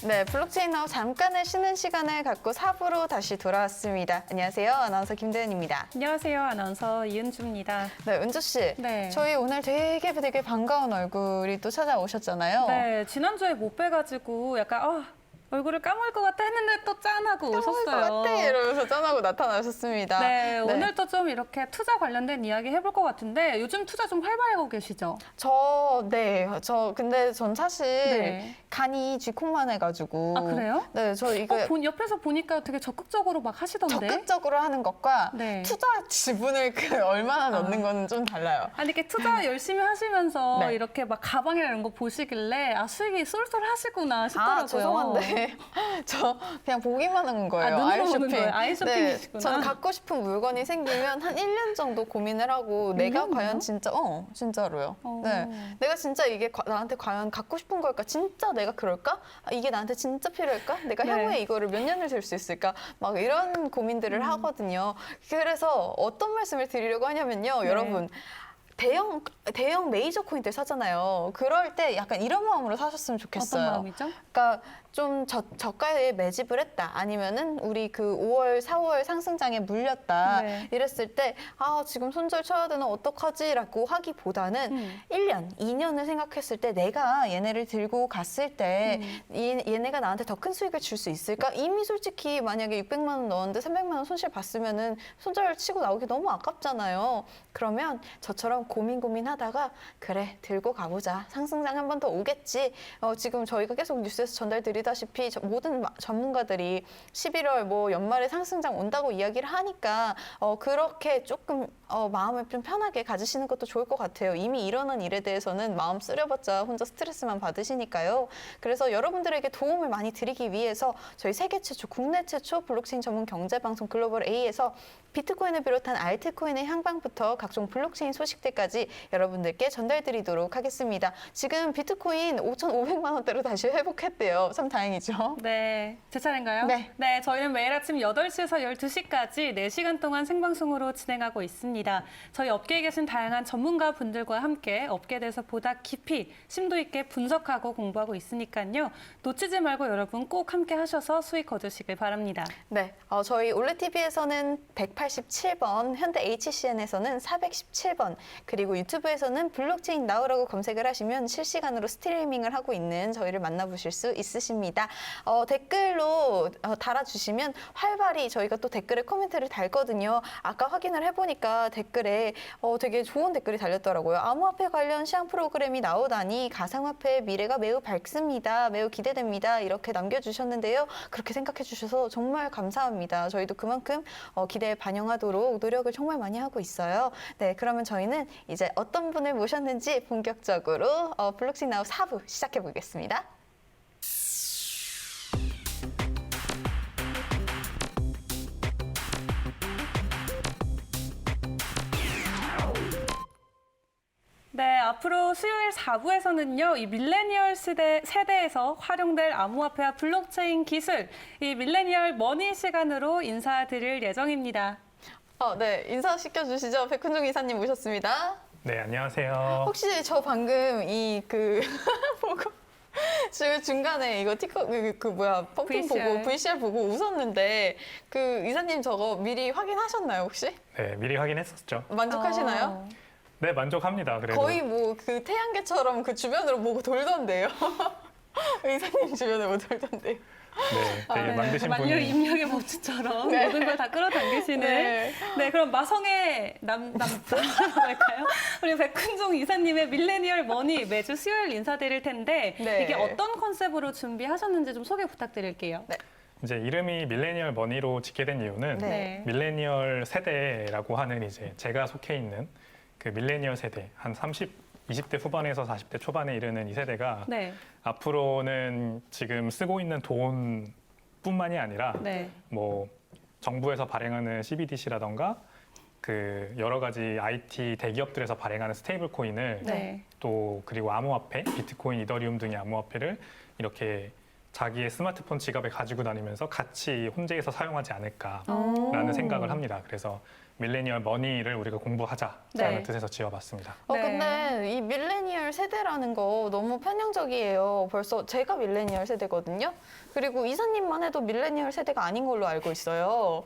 네, 블록체인 나우 잠깐의 쉬는 시간을 갖고 4부로 다시 돌아왔습니다. 안녕하세요. 아나운서 김대은입니다. 안녕하세요. 아나운서 이은주입니다. 네, 은주 씨. 네. 저희 오늘 되게 반가운 얼굴이 또 찾아오셨잖아요. 네, 지난주에 못 뵈가지고 약간 얼굴을 까먹을 것 같아 했는데 또 짠하고 까먹을 것 오셨어요. 같아 이러면서 짠하고 나타나셨습니다. 네, 오늘도 좀 이렇게 투자 관련된 이야기 해볼 것 같은데 요즘 투자 좀 활발하고 계시죠? 근데 전 사실 네. 간이 쥐콩만 해가지고. 아, 그래요? 네, 저 이거 옆에서 보니까 되게 적극적으로 막 하시던데? 적극적으로 하는 것과 네. 투자 지분을 얼마나 넣는 건 좀 달라요. 아니, 이렇게 투자 열심히 하시면서 네. 이렇게 막 가방이나 이런 거 보시길래 수익이 쏠쏠 하시구나 싶더라고요. 아, 죄송한데. 저 그냥 보기만 한 거예요. 눈으로 보는 아이쇼핑. 거예요. 아이쇼핑이시구나. 네, 저는 갖고 싶은 물건이 생기면 한 1년 정도 고민을 하고 내가 1년이요? 과연 진짜, 진짜로요. 어. 네. 내가 진짜 이게 나한테 과연 갖고 싶은 걸까? 진짜 내가 그럴까? 아, 이게 나한테 진짜 필요할까? 내가 네. 향후에 이거를 몇 년을 들 수 있을까? 막 이런 고민들을 하거든요. 그래서 어떤 말씀을 드리려고 하냐면요. 네. 여러분. 대형 메이저 코인들 사잖아요. 그럴 때 약간 이런 마음으로 사셨으면 좋겠어요. 어떤 마음이죠? 그러니까 좀 저가에 매집을 했다. 아니면은 우리 그 5월, 4월 상승장에 물렸다. 네. 이랬을 때 지금 손절 쳐야 되나 어떡하지라고 하기보다는 1년, 2년을 생각했을 때 내가 얘네를 들고 갔을 때 얘네가 나한테 더 큰 수익을 줄 수 있을까? 이미 솔직히 만약에 600만 원 넣었는데 300만 원 손실 봤으면은 손절 치고 나오기 너무 아깝잖아요. 그러면 저처럼 고민하다가 그래 들고 가보자. 상승장 한 번 더 오겠지. 지금 저희가 계속 뉴스에서 전달드리다시피 모든 전문가들이 11월 뭐 연말에 상승장 온다고 이야기를 하니까 그렇게 조금 마음을 좀 편하게 가지시는 것도 좋을 것 같아요. 이미 일어난 일에 대해서는 마음 쓰려봤자 혼자 스트레스만 받으시니까요. 그래서 여러분들에게 도움을 많이 드리기 위해서 저희 세계 최초, 국내 최초 블록체인 전문 경제방송 글로벌 A에서 비트코인을 비롯한 알트코인의 향방부터 각종 블록체인 소식들까지 여러분들께 전달드리도록 하겠습니다. 지금 비트코인 5,500만 원대로 다시 회복했대요. 참 다행이죠. 네, 제 차례인가요? 네. 네, 저희는 매일 아침 8시에서 12시까지 4시간 동안 생방송으로 진행하고 있습니다. 저희 업계에 계신 다양한 전문가 분들과 함께 업계에 대해서 보다 깊이 심도 있게 분석하고 공부하고 있으니까요. 놓치지 말고 여러분 꼭 함께 하셔서 수익 거두시길 바랍니다. 네, 저희 올레TV에서는 187번, 현대 HCN에서는 417번, 그리고 유튜브에서는 블록체인 나우라고 검색을 하시면 실시간으로 스트리밍을 하고 있는 저희를 만나보실 수 있으십니다. 댓글로 달아주시면 활발히 저희가 또 댓글에 코멘트를 달거든요. 아까 확인을 해보니까 댓글에 되게 좋은 댓글이 달렸더라고요. 암호화폐 관련 시황 프로그램이 나오다니 가상화폐의 미래가 매우 밝습니다. 매우 기대됩니다. 이렇게 남겨주셨는데요. 그렇게 생각해 주셔서 정말 감사합니다. 저희도 그만큼 기대에 반영하도록 노력을 정말 많이 하고 있어요. 네, 그러면 저희는 이제 어떤 분을 모셨는지 본격적으로 블록체인 나우 4부 시작해 보겠습니다. 네, 앞으로 수요일 4부에서는요, 이 밀레니얼 세대에서 활용될 암호화폐와 블록체인 기술, 이 밀레니얼 머니 시간으로 인사드릴 예정입니다. 네, 인사시켜 주시죠. 백훈종 이사님 모셨습니다. 네, 안녕하세요. 혹시 저 방금 보고 지금 중간에 이거 펌핑 VCR. 보고 VCR 보고 웃었는데 그 이사님 저거 미리 확인하셨나요 혹시? 네, 미리 확인했었죠. 만족하시나요? 네, 만족합니다. 그래도. 거의 뭐 그 태양계처럼 그 주변으로 보고 돌던데요. 이사님 주변에 뭐 돌던데요. 네, 되게 만드신 만유 분이. 입력의 법칙처럼 네. 모든 걸 다 끌어당기시는. 네. 네, 그럼 마성의 할까요? 우리 백훈종 이사님의 밀레니얼 머니 매주 수요일 인사드릴 텐데 네. 이게 어떤 컨셉으로 준비하셨는지 좀 소개 부탁드릴게요. 네. 이제 이름이 밀레니얼 머니로 짓게 된 이유는 네. 밀레니얼 세대라고 하는 이제 제가 속해 있는 그 밀레니얼 세대, 한 20대 후반에서 40대 초반에 이르는 이 세대가 네. 앞으로는 지금 쓰고 있는 돈뿐만이 아니라 네. 뭐 정부에서 발행하는 CBDC라던가 그 여러 가지 IT 대기업들에서 발행하는 스테이블 코인을 네. 또 그리고 암호화폐, 비트코인, 이더리움 등의 암호화폐를 이렇게 자기의 스마트폰 지갑에 가지고 다니면서 같이 혼재해서 사용하지 않을까라는 오. 생각을 합니다. 그래서 밀레니얼 머니를 우리가 공부하자라는 네. 뜻에서 지어봤습니다. 네. 근데 이 밀레니얼 세대라는 거 너무 편향적이에요. 벌써 제가 밀레니얼 세대거든요. 그리고 이사님만 해도 밀레니얼 세대가 아닌 걸로 알고 있어요.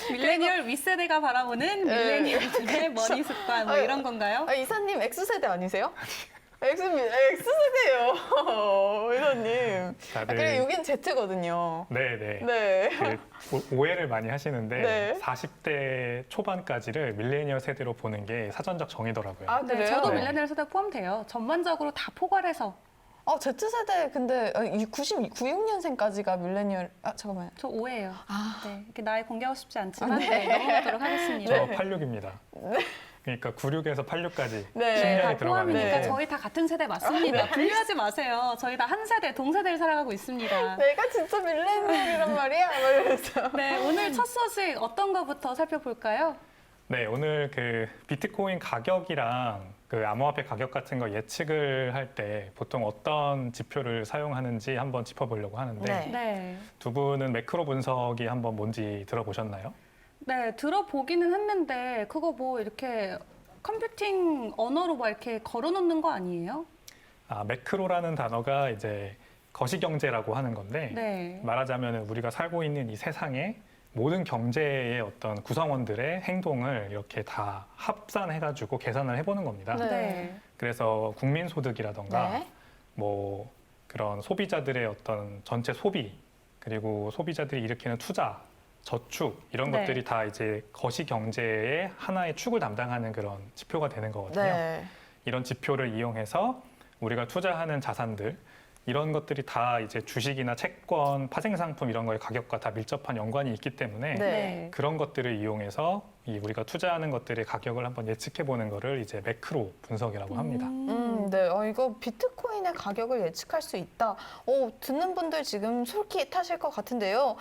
밀레니얼 윗세대가 바라보는 네. 밀레니얼들의 머니 습관 뭐 아유, 이런 건가요? 이사님 X세대 아니세요? X세대예요, 이사님. 다들 그리고 여긴 Z거든요. 네네. 네. 오해를 많이 하시는데 네. 40대 초반까지를 밀레니얼 세대로 보는 게 사전적 정의더라고요. 아, 네, 그래요? 저도 네. 밀레니얼 세대 포함돼요. 전반적으로 다 포괄해서. Z세대 근데 96년생까지가 밀레니얼, 잠깐만요. 저 5예요. 아, 네, 이렇게 나이 공개하고 싶지 않지만 네. 네, 넘어가도록 하겠습니다. 저 86입니다. 그러니까 96에서 86까지 네. 10년이 다 포함이니까 네. 저희 다 같은 세대 맞습니다. 분류하지 마세요. 저희 다 한 세대, 동세대를 살아가고 있습니다. 내가 진짜 밀레니얼이란 말이야? 말이면서. 네, 오늘 첫 소식 어떤 거부터 살펴볼까요? 네, 오늘 그 비트코인 가격이랑 그 암호화폐 가격 같은 거 예측을 할 때 보통 어떤 지표를 사용하는지 한번 짚어보려고 하는데 네. 네. 두 분은 매크로 분석이 한번 뭔지 들어보셨나요? 네, 들어보기는 했는데 그거 뭐 이렇게 컴퓨팅 언어로 막 이렇게 걸어놓는 거 아니에요? 매크로라는 단어가 이제 거시경제라고 하는 건데 네. 말하자면 우리가 살고 있는 이 세상에 모든 경제의 어떤 구성원들의 행동을 이렇게 다 합산해가지고 계산을 해보는 겁니다. 네. 네. 그래서 국민소득이라던가 네. 뭐 그런 소비자들의 어떤 전체 소비 그리고 소비자들이 일으키는 투자, 저축 이런 네. 것들이 다 이제 거시경제의 하나의 축을 담당하는 그런 지표가 되는 거거든요. 네. 이런 지표를 이용해서 우리가 투자하는 자산들 이런 것들이 다 이제 주식이나 채권, 파생상품 이런 거의 가격과 다 밀접한 연관이 있기 때문에 네. 그런 것들을 이용해서 이 우리가 투자하는 것들의 가격을 한번 예측해 보는 거를 이제 매크로 분석이라고 합니다. 네. 이거 비트코인의 가격을 예측할 수 있다. 듣는 분들 지금 솔깃하실 것 같은데요.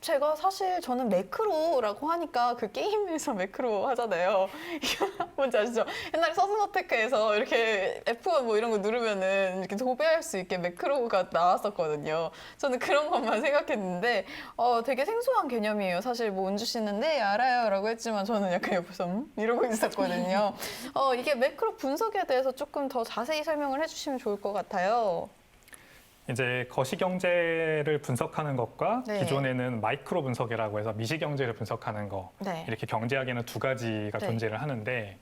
제가 사실 저는 매크로라고 하니까 그 게임에서 매크로 하잖아요. 이거 뭔지 아시죠? 옛날에 서든어택해에서 이렇게 F1 뭐 이런 거 누르면은 이렇게 도배할 수 있게 매크로가 나왔었거든요. 저는 그런 것만 생각했는데 되게 생소한 개념이에요. 사실 뭐 은주 씨는 네 알아요라고 했지만 저는 약간 옆에서 이러고 있었거든요. 이게 매크로 분석에 대해서 조금 더 자세히 설명을 해주시면 좋을 것 같아요. 이제 거시경제를 분석하는 것과 네. 기존에는 마이크로 분석이라고 해서 미시경제를 분석하는 거 네. 이렇게 경제학에는 두 가지가 네. 존재를 하는데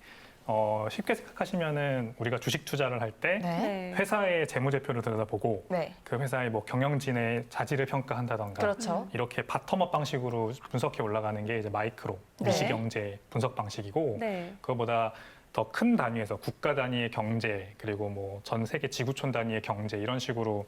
쉽게 생각하시면은 우리가 주식 투자를 할 때 네. 네. 회사의 재무제표를 들여다보고 네. 그 회사의 뭐 경영진의 자질을 평가한다던가 그렇죠. 이렇게 바텀업 방식으로 분석해 올라가는 게 이제 마이크로 네. 미시경제 분석 방식이고 네. 그거보다 더 큰 단위에서 국가 단위의 경제 그리고 뭐 전 세계 지구촌 단위의 경제 이런 식으로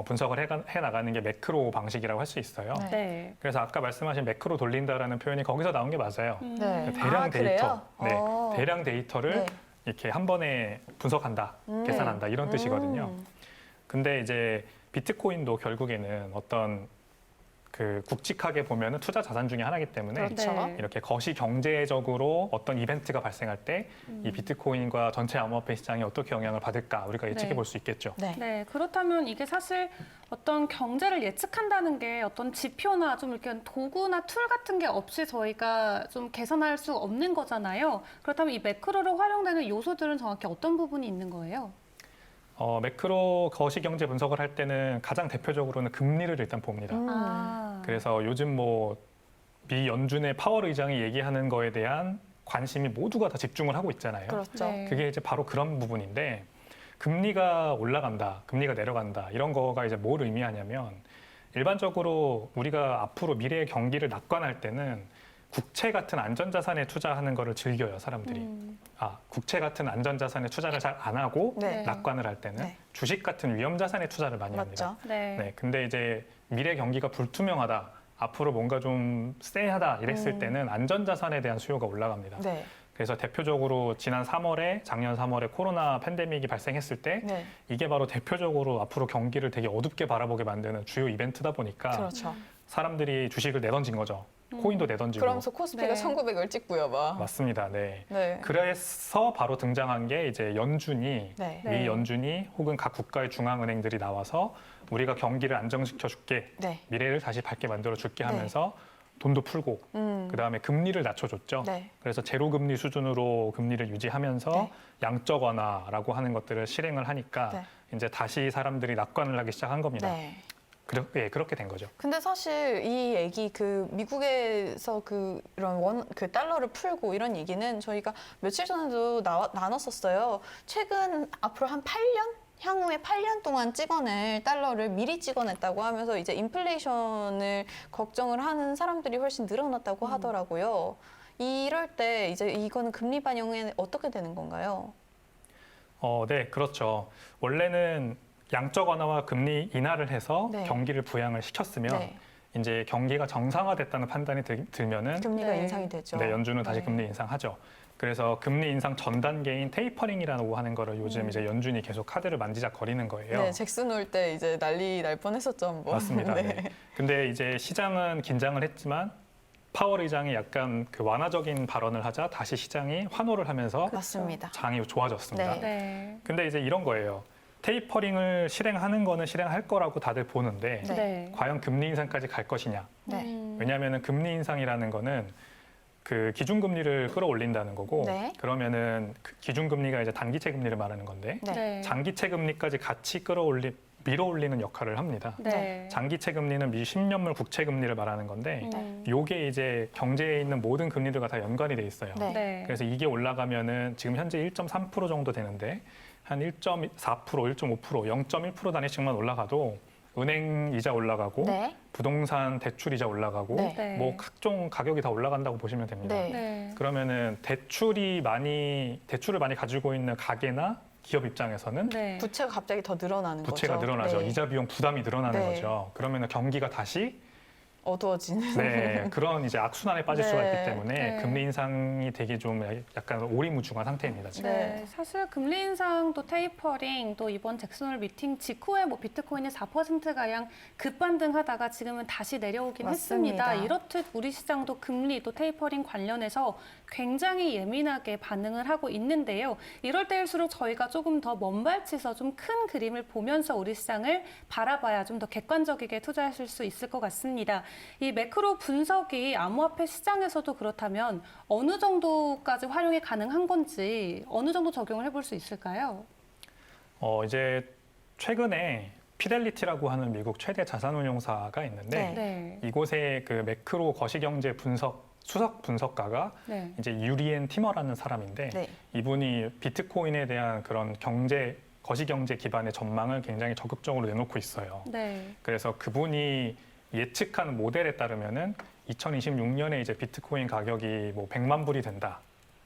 분석을 해 나가는 게 매크로 방식이라고 할 수 있어요. 네. 네. 그래서 아까 말씀하신 매크로 돌린다라는 표현이 거기서 나온 게 맞아요. 네. 대량 데이터, 그래요? 대량 데이터를 네. 이렇게 한 번에 분석한다, 계산한다 이런 뜻이거든요. 근데 이제 비트코인도 결국에는 어떤 그 굵직하게 보면은 투자 자산 중에 하나이기 때문에 그렇죠. 네. 이렇게 거시 경제적으로 어떤 이벤트가 발생할 때 이 비트코인과 전체 암호화폐 시장이 어떻게 영향을 받을까 우리가 예측해 네. 볼 수 있겠죠. 네. 네, 그렇다면 이게 사실 어떤 경제를 예측한다는 게 어떤 지표나 좀 이렇게 도구나 툴 같은 게 없이 저희가 좀 계산할 수 없는 거잖아요. 그렇다면 이 매크로로 활용되는 요소들은 정확히 어떤 부분이 있는 거예요? 매크로 거시 경제 분석을 할 때는 가장 대표적으로는 금리를 일단 봅니다. 아, 그래서 요즘 뭐 미 연준의 파월 의장이 얘기하는 거에 대한 관심이 모두가 다 집중을 하고 있잖아요. 그렇죠. 네. 그게 이제 바로 그런 부분인데 금리가 올라간다, 금리가 내려간다 이런 거가 이제 뭘 의미하냐면 일반적으로 우리가 앞으로 미래의 경기를 낙관할 때는 국채 같은 안전자산에 투자하는 거를 즐겨요, 사람들이. 국채 같은 안전자산에 투자를 잘 안 하고 네. 낙관을 할 때는 네. 주식 같은 위험자산에 투자를 많이 합니다. 맞죠. 네. 네, 근데 이제 미래 경기가 불투명하다, 앞으로 뭔가 좀 쎄하다 이랬을 때는 안전자산에 대한 수요가 올라갑니다. 네. 그래서 대표적으로 지난 3월에 작년 3월에 코로나 팬데믹이 발생했을 때 네. 이게 바로 대표적으로 앞으로 경기를 되게 어둡게 바라보게 만드는 주요 이벤트다 보니까 그렇죠. 사람들이 주식을 내던진 거죠. 코인도 내던지고. 그러면서 코스피가 네. 1900을 찍고요, 막. 맞습니다. 네. 네. 그래서 바로 등장한 게 이제 연준이 네. 네. 미 연준이 혹은 각 국가의 중앙은행들이 나와서 우리가 경기를 안정시켜 줄게, 네. 미래를 다시 밝게 만들어 줄게 네. 하면서 돈도 풀고 그다음에 금리를 낮춰줬죠. 네. 그래서 제로 금리 수준으로 금리를 유지하면서 네. 양적 완화라고 하는 것들을 실행을 하니까 네. 이제 다시 사람들이 낙관을 하기 시작한 겁니다. 네. 그렇게 된 거죠. 근데 사실 이 얘기 그 미국에서 그런 그 달러를 풀고 이런 얘기는 저희가 며칠 전에도 나눴었어요. 최근 앞으로 한 8년? 향후에 8년 동안 찍어낼 달러를 미리 찍어냈다고 하면서 이제 인플레이션을 걱정을 하는 사람들이 훨씬 늘어났다고 하더라고요. 이럴 때 이제 이거는 금리 반영에 어떻게 되는 건가요? 네, 그렇죠. 원래는 양적 완화와 금리 인하를 해서 네. 경기를 부양을 시켰으면 네. 이제 경기가 정상화됐다는 판단이 들면은 금리가 네. 인상이 되죠. 네, 연준은 다시 네. 금리 인상하죠. 그래서 금리 인상 전 단계인 테이퍼링이라고 하는 거를 요즘 이제 연준이 계속 카드를 만지작거리는 거예요. 네, 잭슨 올 때 이제 난리 날 뻔했었죠, 한번. 맞습니다. 네. 네. 근데 이제 시장은 긴장을 했지만 파월 의장이 약간 그 완화적인 발언을 하자 다시 시장이 환호를 하면서 맞습니다. 장이 좋아졌습니다. 네. 네. 근데 이제 이런 거예요. 테이퍼링을 실행하는 거는 실행할 거라고 다들 보는데 네. 네. 과연 금리 인상까지 갈 것이냐? 네. 왜냐하면 금리 인상이라는 거는 그 기준금리를 끌어올린다는 거고 네. 그러면은 그 기준금리가 이제 단기채 금리를 말하는 건데 네. 네. 장기채 금리까지 같이 밀어올리는 역할을 합니다. 네. 장기채 금리는 미 10년물 국채 금리를 말하는 건데 음. 요게 이제 경제에 있는 모든 금리들과 다 연관이 돼 있어요. 네. 네. 그래서 이게 올라가면은 지금 현재 1.3% 정도 되는데 한 1.4%, 1.5%, 0.1% 단위씩만 올라가도 은행 이자 올라가고 네. 부동산 대출 이자 올라가고 네. 네. 뭐 각종 가격이 다 올라간다고 보시면 됩니다. 네. 네. 그러면은 대출을 많이 가지고 있는 가게나 기업 입장에서는 네. 부채가 갑자기 더 늘어나는 부채가 거죠. 늘어나죠. 네. 이자 비용 부담이 늘어나는 네. 거죠. 그러면은 경기가 다시 어두워지는. 네, 그런 이제 악순환에 빠질 수가 있기 네. 때문에 네. 금리 인상이 되게 좀 약간 오리무중한 상태입니다. 지금. 네, 사실 금리 인상 또 테이퍼링 또 이번 잭슨홀 미팅 직후에 뭐 비트코인이 4%가량 급반등하다가 지금은 다시 내려오긴 맞습니다. 했습니다. 이렇듯 우리 시장도 금리 또 테이퍼링 관련해서 굉장히 예민하게 반응을 하고 있는데요. 이럴 때일수록 저희가 조금 더 먼발치서 좀 큰 그림을 보면서 우리 시장을 바라봐야 좀 더 객관적이게 투자하실 수 있을 것 같습니다. 이 매크로 분석이 암호화폐 시장에서도 그렇다면 어느 정도까지 활용이 가능한 건지 어느 정도 적용을 해볼 수 있을까요? 이제 최근에 피델리티라고 하는 미국 최대 자산운용사가 있는데 네. 이곳의 그 매크로 거시경제 수석 분석가가 네. 이제 유리엔 티머라는 사람인데 네. 이분이 비트코인에 대한 그런 거시경제 기반의 전망을 굉장히 적극적으로 내놓고 있어요. 네. 그래서 그분이 예측한 모델에 따르면은 2026년에 이제 비트코인 가격이 뭐 100만 불이 된다.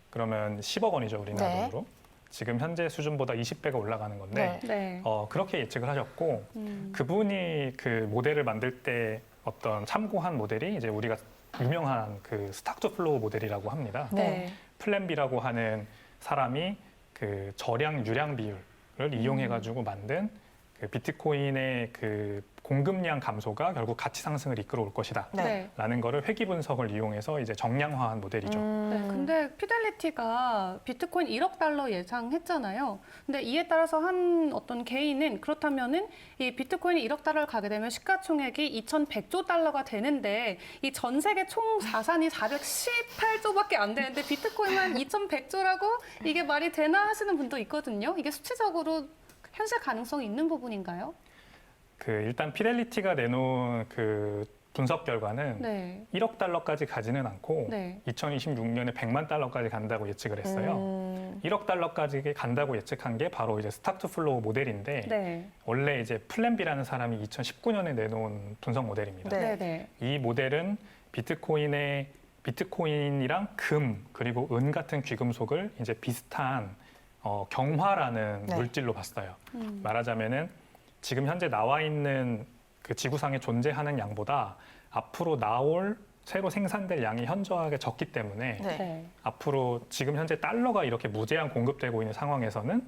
그러면 10억 원이죠, 우리나라 네. 돈으로. 지금 현재 수준보다 20배가 올라가는 건데 네. 네. 그렇게 예측을 하셨고 그분이 그 모델을 만들 때 어떤 참고한 모델이 이제 우리가 유명한 그 스탁 투 플로우 모델이라고 합니다. 네. 플랜 B라고 하는 사람이 그 저량 유량 비율을 이용해 가지고 만든 그 비트코인의 그 공급량 감소가 결국 가치 상승을 이끌어올 것이다. 네. 네. 라는 거를 회귀 분석을 이용해서 이제 정량화한 모델이죠. 네, 근데 피델리티가 비트코인 1억 달러 예상했잖아요. 근데 이에 따라서 한 어떤 개인은 그렇다면은 이 비트코인이 1억 달러를 가게 되면 시가총액이 2,100조 달러가 되는데 이 전 세계 총 자산이 418조밖에 안 되는데 비트코인만 2,100조라고 이게 말이 되나 하시는 분도 있거든요. 이게 수치적으로 현실 가능성이 있는 부분인가요? 그 일단 피델리티가 내놓은 그 분석 결과는 네. 1억 달러까지 가지는 않고 네. 2026년에 100만 달러까지 간다고 예측을 했어요. 1억 달러까지 간다고 예측한 게 바로 이제 스탁 투 플로우 모델인데 네. 원래 이제 플랜 B라는 사람이 2019년에 내놓은 분석 모델입니다. 네. 네. 이 모델은 비트코인이랑 금 그리고 은 같은 귀금속을 이제 비슷한 경화라는 네. 물질로 봤어요. 말하자면은 지금 현재 나와 있는 그 지구상에 존재하는 양보다 앞으로 나올 새로 생산될 양이 현저하게 적기 때문에 네. 네. 앞으로 지금 현재 달러가 이렇게 무제한 공급되고 있는 상황에서는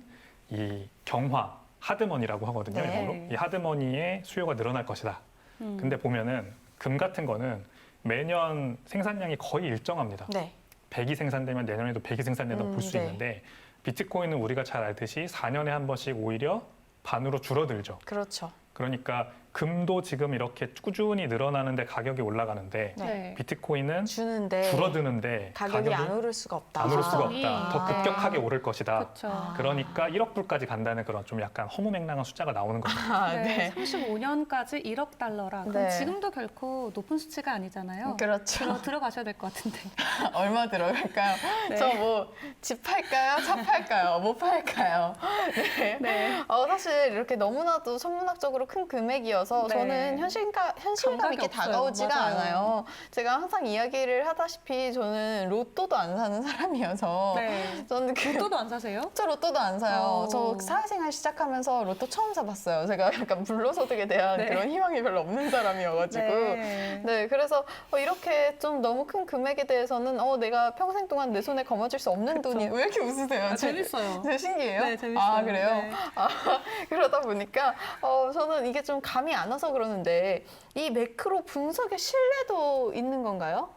이 경화, 하드머니라고 하거든요. 네. 영어로. 이 하드머니의 수요가 늘어날 것이다. 근데 보면은 금 같은 거는 매년 생산량이 거의 일정합니다. 네. 100이 생산되면 내년에도 100이 생산된다고 볼 수 네. 있는데 비트코인은 우리가 잘 알듯이 4년에 한 번씩 오히려 반으로 줄어들죠. 그렇죠. 그러니까 금도 지금 이렇게 꾸준히 늘어나는데 가격이 올라가는데 네. 비트코인은 주는데 줄어드는데 가격이 안 오를 수가 없다. 안 오를 수가 가격이. 없다. 더 급격하게 오를 것이다. 그렇죠. 아. 그러니까 1억 불까지 간다는 그런 좀 약간 허무맹랑한 숫자가 나오는 거죠. 아, 네. 35년까지 1억 달러라. 그럼 네. 지금도 결코 높은 수치가 아니잖아요. 그렇죠. 들어가셔야 될 것 같은데. 얼마 들어갈까요? 네. 저 뭐 집 팔까요? 차 팔까요? 뭐 팔까요? 네. 네. 사실 이렇게 너무나도 천문학적으로 큰 금액이어서 네. 저는 현실감 감각이 있게 없어요. 다가오지가 맞아요. 않아요. 제가 항상 이야기를 하다시피 저는 로또도 안 사는 사람이어서 네. 저는 로또도 안 사세요? 저 로또도 안 사요. 어. 저 사회생활 시작하면서 로또 처음 사봤어요. 제가 약간 불로소득에 대한 네. 그런 희망이 별로 없는 사람이어가지고. 네, 그래서 이렇게 좀 너무 큰 금액에 대해서는 내가 평생 동안 내 손에 거머쥘 수 없는 그쵸. 돈이 왜 이렇게 웃으세요? 아, 재밌어요. 제 신기해요? 네, 재밌어요. 아, 그래요? 네. 그러다 보니까 저는 이게 좀 감이 안 와서 그러는데 이 매크로 분석의 신뢰도 있는 건가요?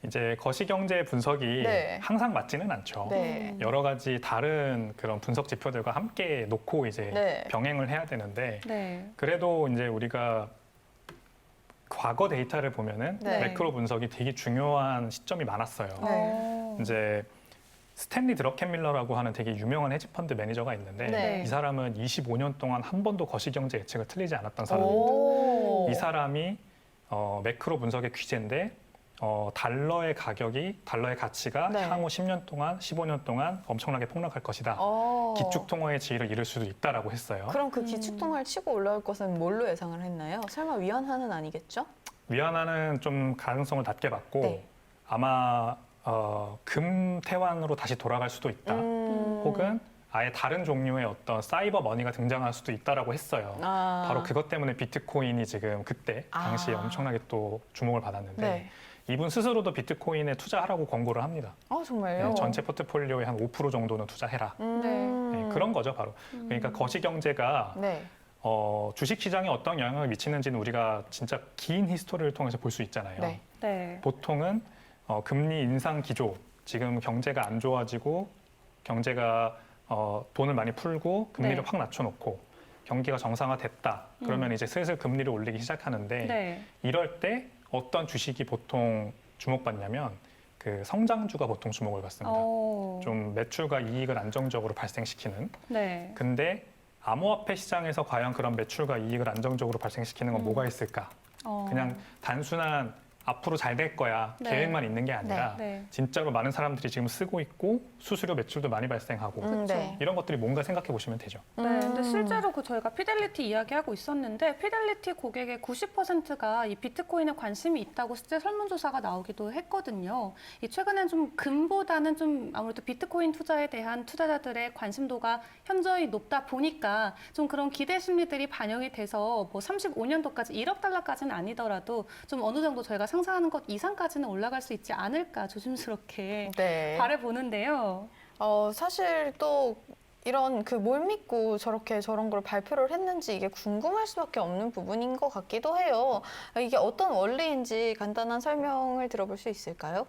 이제 거시경제 분석이 네. 항상 맞지는 않죠. 네. 여러 가지 다른 그런 분석 지표들과 함께 놓고 이제 네. 병행을 해야 되는데 네. 그래도 이제 우리가 과거 데이터를 보면은 네. 매크로 분석이 되게 중요한 시점이 많았어요. 네. 이제 스탠리 드러켄밀러라고 하는 되게 유명한 헤지펀드 매니저가 있는데 네. 이 사람은 25년 동안 한 번도 거시경제 예측을 틀리지 않았던 사람입니다. 오. 이 사람이 매크로 분석의 귀재인데 달러의 가치가 네. 향후 10년 동안, 15년 동안 엄청나게 폭락할 것이다. 기축통화의 지위를 잃을 수도 있다라고 했어요. 그럼 그 기축통화를 치고 올라올 것은 뭘로 예상을 했나요? 설마 위안화는 아니겠죠? 위안화는 좀 가능성을 낮게 봤고 네. 아마 금 태환으로 다시 돌아갈 수도 있다. 혹은 아예 다른 종류의 어떤 사이버 머니가 등장할 수도 있다라고 했어요. 바로 그것 때문에 비트코인이 지금 그때 당시에 엄청나게 또 주목을 받았는데 네. 이분 스스로도 비트코인에 투자하라고 권고를 합니다. 정말요? 네, 전체 포트폴리오의 한 5% 정도는 투자해라. 네, 그런 거죠, 바로. 그러니까 거시경제가 네. 주식시장에 어떤 영향을 미치는지는 우리가 진짜 긴 히스토리를 통해서 볼 수 있잖아요. 네. 네. 보통은 금리 인상 기조, 지금 경제가 안 좋아지고 경제가 돈을 많이 풀고 금리를 네. 확 낮춰놓고 경기가 정상화됐다. 그러면 이제 슬슬 금리를 올리기 시작하는데 네. 이럴 때 어떤 주식이 보통 주목받냐면 그 성장주가 보통 주목을 받습니다. 좀 매출과 이익을 안정적으로 발생시키는. 네. 근데 암호화폐 시장에서 과연 그런 매출과 이익을 안정적으로 발생시키는 건 뭐가 있을까? 그냥 단순한 앞으로 잘 될 거야 네. 계획만 있는 게 아니라 네. 진짜로 많은 사람들이 지금 쓰고 있고 수수료 매출도 많이 발생하고 네. 이런 것들이 뭔가 생각해 보시면 되죠. 네, 근데 실제로 저희가 피델리티 이야기하고 있었는데 피델리티 고객의 90%가 이 비트코인에 관심이 있다고 실제 설문조사가 나오기도 했거든요. 이 최근엔 좀 금보다는 좀 아무래도 비트코인 투자에 대한 투자자들의 관심도가 현저히 높다 보니까 좀 그런 기대 심리들이 반영이 돼서 뭐 35년도까지 1억 달러까지는 아니더라도 좀 어느 정도 저희가 상상하는 것 이상까지는 올라갈 수 있지 않을까 조심스럽게 네. 바라보는데요. 사실 또 이런 뭘 믿고 저런 걸 발표를 했는지 이게 궁금할 수밖에 없는 부분인 것 같기도 해요. 이게 어떤 원리인지 간단한 설명을 들어볼 수 있을까요?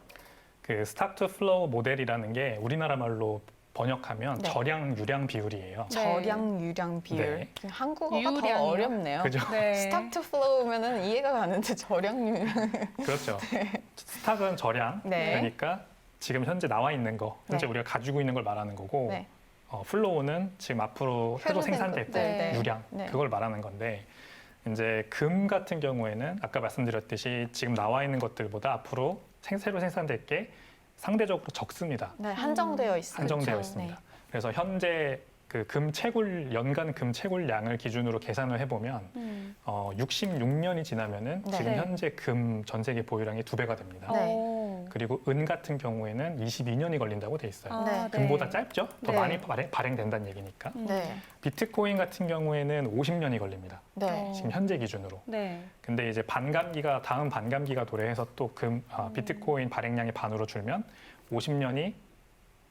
그 스타트 플로우 모델이라는 게 우리나라 말로 번역하면 네. 저량 유량 비율이에요. 네. 저량 유량 비율. 네. 한국어가 더 유량이요? 어렵네요. 그죠? 네. 스타트 플로우면은 이해가 가는데 저량 유량. 그렇죠. 스탁은 저량, 네. 그러니까 지금 현재 나와 있는 거, 현재 네. 우리가 가지고 있는 걸 말하는 거고 네. 플로우는 지금 앞으로 새로 흐르는 생산될 것들. 때 네. 유량, 네. 그걸 말하는 건데 이제 금 같은 경우에는 아까 말씀드렸듯이 지금 나와 있는 것들보다 앞으로 새로 생산될 게 상대적으로 적습니다. 네, 한정되어 있습니다. 한정되어 그렇죠. 있습니다. 네. 그래서 현재 그 연간 금 채굴량을 기준으로 계산을 해보면 66년이 지나면은 네. 지금 네. 현재 금 전 세계 보유량이 2배가 됩니다. 네. 그리고 은 같은 경우에는 22년이 걸린다고 돼 있어요. 네. 금보다 짧죠? 더 네. 많이 발행된다는 얘기니까. 네. 비트코인 같은 경우에는 50년이 걸립니다. 네. 지금 현재 기준으로. 네. 근데 이제 다음 반감기가 도래해서 또 비트코인 발행량이 반으로 줄면 50년이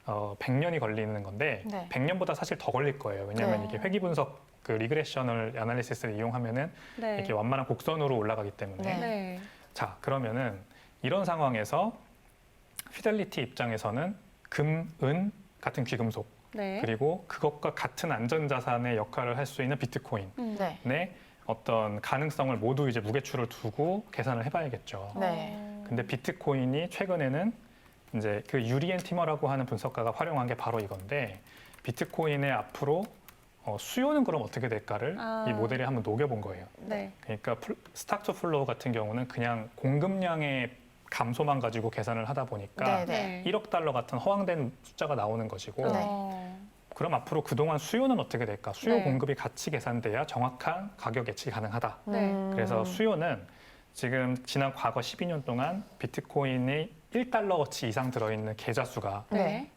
100년이 걸리는 건데 네. 100년보다 사실 더 걸릴 거예요. 왜냐하면 네. 이게 회귀 분석 리그레셔널 애널리시스를 이용하면은 네. 이렇게 완만한 곡선으로 올라가기 때문에 네. 네. 자, 그러면은 이런 상황에서 피델리티 입장에서는 금, 은 같은 귀금속 네. 그리고 그것과 같은 안전자산의 역할을 할 수 있는 비트코인의 네. 어떤 가능성을 모두 이제 무게추를 두고 계산을 해봐야겠죠. 네. 근데 비트코인이 최근에는 이제 그 유리엔 티머라고 하는 분석가가 활용한 게 바로 이건데 비트코인의 앞으로 수요는 그럼 어떻게 될까를 이 모델에 한번 녹여본 거예요. 네. 그러니까 스탁 투 플로우 같은 경우는 그냥 공급량의 감소만 가지고 계산을 하다 보니까 네. 1억 달러 같은 허황된 숫자가 나오는 것이고 네. 그럼 앞으로 그동안 수요는 어떻게 될까? 수요 네. 공급이 같이 계산돼야 정확한 가격 예측이 가능하다. 네. 그래서 수요는 지금 지난 과거 12년 동안 비트코인이 1달러어치 이상 들어있는 계좌 수가 네.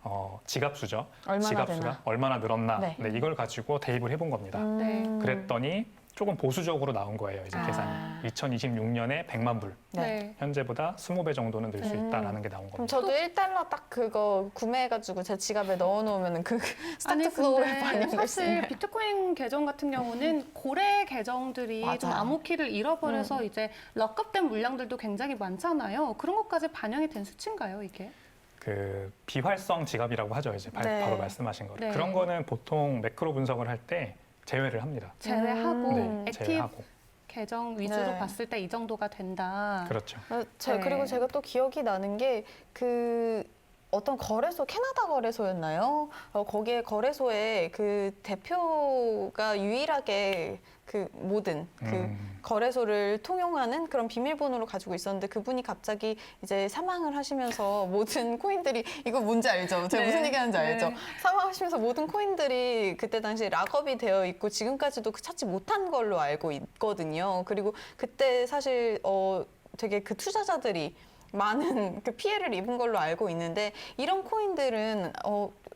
지갑 수죠. 얼마나 지갑 되나? 수가 얼마나 늘었나. 네. 네, 이걸 가지고 대입을 해본 겁니다. 네. 그랬더니 조금 보수적으로 나온 거예요. 이제 계산이. 2026년에 100만 불. 네. 현재보다 20배 정도는 늘 수 있다라는 게 나온 그럼 겁니다. 저도 1달러 딱 그거 구매해가지고 제 지갑에 넣어놓으면 그 아니 스타트 플로우에 근데 반영될 수 사실 있나요? 비트코인 계정 같은 경우는 고래 계정들이 좀 맞아요. 암호키를 잃어버려서 이제 럭업된 물량들도 굉장히 많잖아요. 그런 것까지 반영이 된 수치인가요, 이게? 그 비활성 지갑이라고 하죠. 이제 네. 바로 말씀하신 거를. 네. 그런 거는 보통 매크로 분석을 할 때 제외를 합니다. 제외하고 네, 액티브 제외하고. 계정 위주로 네. 봤을 때 이 정도가 된다. 그렇죠. 네. 그리고 제가 또 기억이 나는 게 그 어떤 거래소, 캐나다 거래소였나요? 거기에 거래소에 그 대표가 유일하게 그 모든 그 거래소를 통용하는 그런 비밀번호를 가지고 있었는데 그분이 갑자기 이제 사망을 하시면서 모든 코인들이 이거 뭔지 알죠? 제가 네. 무슨 얘기하는지 알죠? 네. 사망하시면서 모든 코인들이 그때 당시 락업이 되어 있고 지금까지도 찾지 못한 걸로 알고 있거든요. 그리고 그때 사실 되게 그 투자자들이 많은 그 피해를 입은 걸로 알고 있는데 이런 코인들은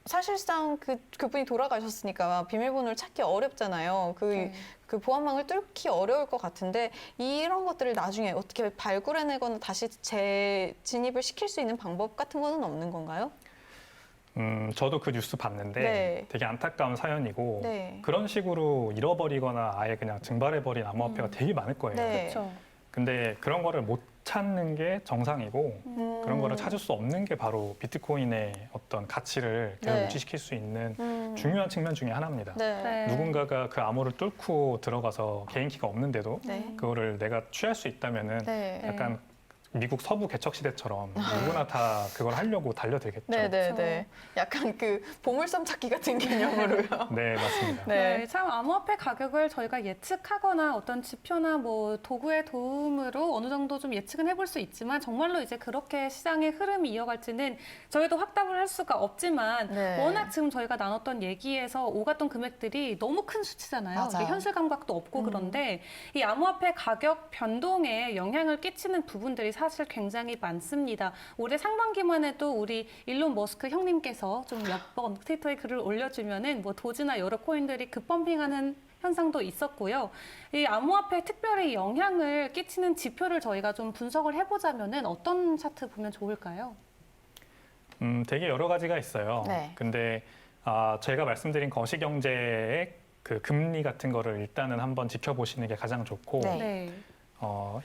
사실상 그분이 돌아가셨으니까 비밀번호를 찾기 어렵잖아요. 네. 그 보안망을 뚫기 어려울 것 같은데 이런 것들을 나중에 어떻게 발굴해내거나 다시 재진입을 시킬 수 있는 방법 같은 거는 없는 건가요? 저도 그 뉴스 봤는데 네. 되게 안타까운 사연이고 네. 그런 식으로 잃어버리거나 아예 그냥 증발해버린 암호화폐가 되게 많을 거예요. 네. 그렇죠. 근데 그런 거를 못 찾는 게 정상이고 그런 거를 찾을 수 없는 게 바로 비트코인의 어떤 가치를 계속 네. 유지시킬 수 있는 중요한 측면 중에 하나입니다. 네. 네. 누군가가 그 암호를 뚫고 들어가서 개인키가 없는데도 네. 그거를 내가 취할 수 있다면은 네. 약간 미국 서부 개척 시대처럼 누구나 다 그걸 하려고 달려들겠죠. 네, 네, 네. 약간 그 보물섬 찾기 같은 개념으로요. 네, 맞습니다. 네. 네, 참 암호화폐 가격을 저희가 예측하거나 어떤 지표나 뭐 도구의 도움으로 어느 정도 좀 예측은 해볼 수 있지만 정말로 이제 그렇게 시장의 흐름이 이어갈지는 저희도 확답을 할 수가 없지만 네. 워낙 지금 저희가 나눴던 얘기에서 오갔던 금액들이 너무 큰 수치잖아요. 맞아요. 이게 현실 감각도 없고 그런데 이 암호화폐 가격 변동에 영향을 끼치는 부분들이 사실 굉장히 많습니다. 올해 상반기만 해도 우리 일론 머스크 형님께서 좀 몇 번 트위터에 글을 올려주면은 뭐 도지나 여러 코인들이 급펌핑하는 현상도 있었고요. 이 암호화폐에 특별히 영향을 끼치는 지표를 저희가 좀 분석을 해보자면은 어떤 차트 보면 좋을까요? 되게 여러 가지가 있어요. 네. 근데 제가 말씀드린 거시경제의 그 금리 같은 거를 일단은 한번 지켜보시는 게 가장 좋고 네.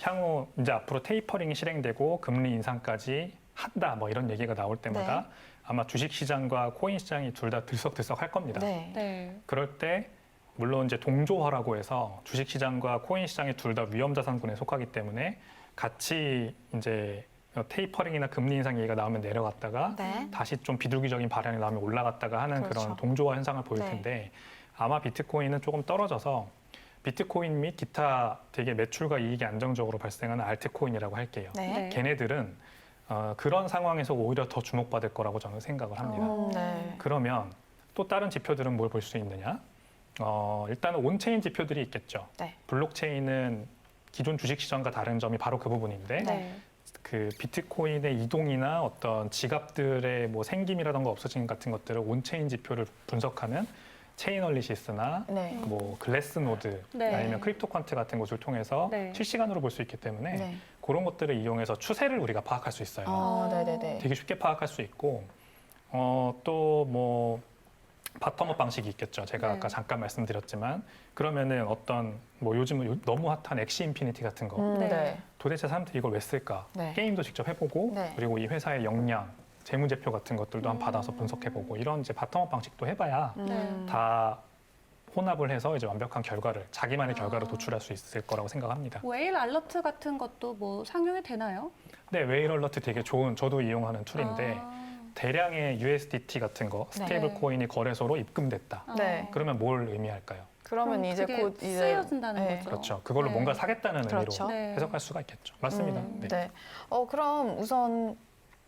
향후 이제 앞으로 테이퍼링이 실행되고 금리 인상까지 한다 뭐 이런 얘기가 나올 때마다 아마 주식 시장과 코인 시장이 둘 다 들썩들썩 할 겁니다. 네. 네. 그럴 때 물론 이제 동조화라고 해서 주식 시장과 코인 시장이 둘 다 위험 자산군에 속하기 때문에 같이 이제 테이퍼링이나 금리 인상 얘기가 나오면 내려갔다가 네. 다시 좀 비둘기적인 발현이 나오면 올라갔다가 하는 그렇죠. 그런 동조화 현상을 보일 네. 텐데 아마 비트코인은 조금 떨어져서 비트코인 및 기타 되게 매출과 이익이 안정적으로 발생하는 알트코인이라고 할게요. 네. 네. 걔네들은 그런 상황에서 오히려 더 주목받을 거라고 저는 생각을 합니다. 네. 그러면 또 다른 지표들은 뭘 볼 수 있느냐? 일단은 온체인 지표들이 있겠죠. 네. 블록체인은 기존 주식시장과 다른 점이 바로 그 부분인데 네. 그 비트코인의 이동이나 어떤 지갑들의 뭐 생김이라던가 없어짐 같은 것들을 온체인 지표를 분석하면 체인얼리시스나 네. 뭐 글래스노드 네. 아니면 크립토퀀트 같은 것을 통해서 네. 실시간으로 볼 수 있기 때문에 네. 그런 것들을 이용해서 추세를 우리가 파악할 수 있어요. 네네네. 되게 쉽게 파악할 수 있고 또 뭐 바텀업 방식이 있겠죠. 제가 네. 아까 잠깐 말씀드렸지만 그러면은 어떤 뭐 요즘은 너무 핫한 엑시 인피니티 같은 거 네. 네. 도대체 사람들이 이걸 왜 쓸까? 네. 게임도 직접 해보고 네. 그리고 이 회사의 역량, 재무제표 같은 것들도 한번 받아서 분석해보고 이런 이제 바텀업 방식도 해봐야 네. 다 혼합을 해서 이제 완벽한 결과를 자기만의 결과를 도출할 수 있을 거라고 생각합니다. 웨일 알러트 같은 것도 뭐 상용이 되나요? 네, 웨일 얼러트 되게 좋은 저도 이용하는 툴인데 아. 대량의 USDT 같은 거 스테이블 네. 코인이 거래소로 입금됐다. 네. 그러면 뭘 의미할까요? 그러면 이제 그게 곧 이제 쓰여진다는 네. 거죠. 그렇죠. 그걸로 네. 뭔가 사겠다는 그렇죠. 의미로 네. 해석할 수가 있겠죠. 맞습니다. 네. 네. 그럼 우선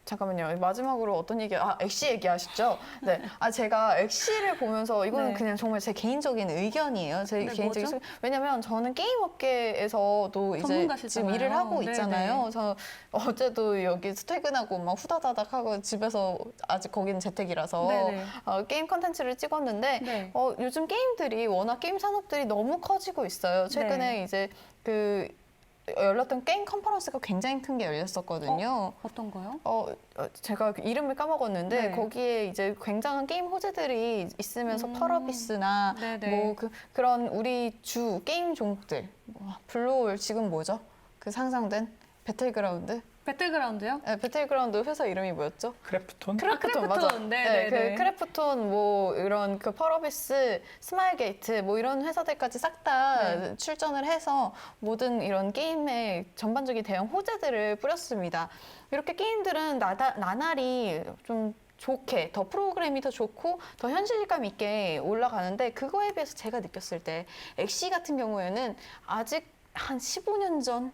잠깐만요. 마지막으로 어떤 얘기? 엑시 얘기하시죠? 네. 제가 엑시를 보면서 이거는 네. 그냥 정말 제 개인적인 의견이에요. 제 네, 개인적인 뭐죠? 왜냐면 저는 게임 업계에서도 이제 전문가시잖아요. 지금 일을 하고 네, 있잖아요. 네. 그래서 어제도 여기 퇴근하고 막 후다다닥 하고 집에서 아직 거기는 재택이라서 네네. 게임 컨텐츠를 찍었는데 네. 요즘 게임들이 워낙 게임 산업들이 너무 커지고 있어요. 최근에 네. 이제 열렸던 게임 컨퍼런스가 굉장히 큰 게 열렸었거든요. 어떤 거요? 제가 그 이름을 까먹었는데 네. 거기에 이제 굉장한 게임 호재들이 있으면서 펄어비스나 네네. 뭐 그런 우리 주 게임 종목들 블루홀 지금 뭐죠? 그 상상된 배틀그라운드? 배틀그라운드요? 네, 배틀그라운드 회사 이름이 뭐였죠? 크래프톤? 크래프톤 맞아. 크래프톤. 네, 그 크래프톤 뭐 이런 그 펄어비스, 스마일게이트 뭐 이런 회사들까지 싹 다 네. 출전을 해서 모든 이런 게임의 전반적인 대형 호재들을 뿌렸습니다. 이렇게 게임들은 나날이 좀 좋게 더 프로그램이 더 좋고 더 현실감 있게 올라가는데 그거에 비해서 제가 느꼈을 때 엑시 같은 경우에는 아직 한 15년 전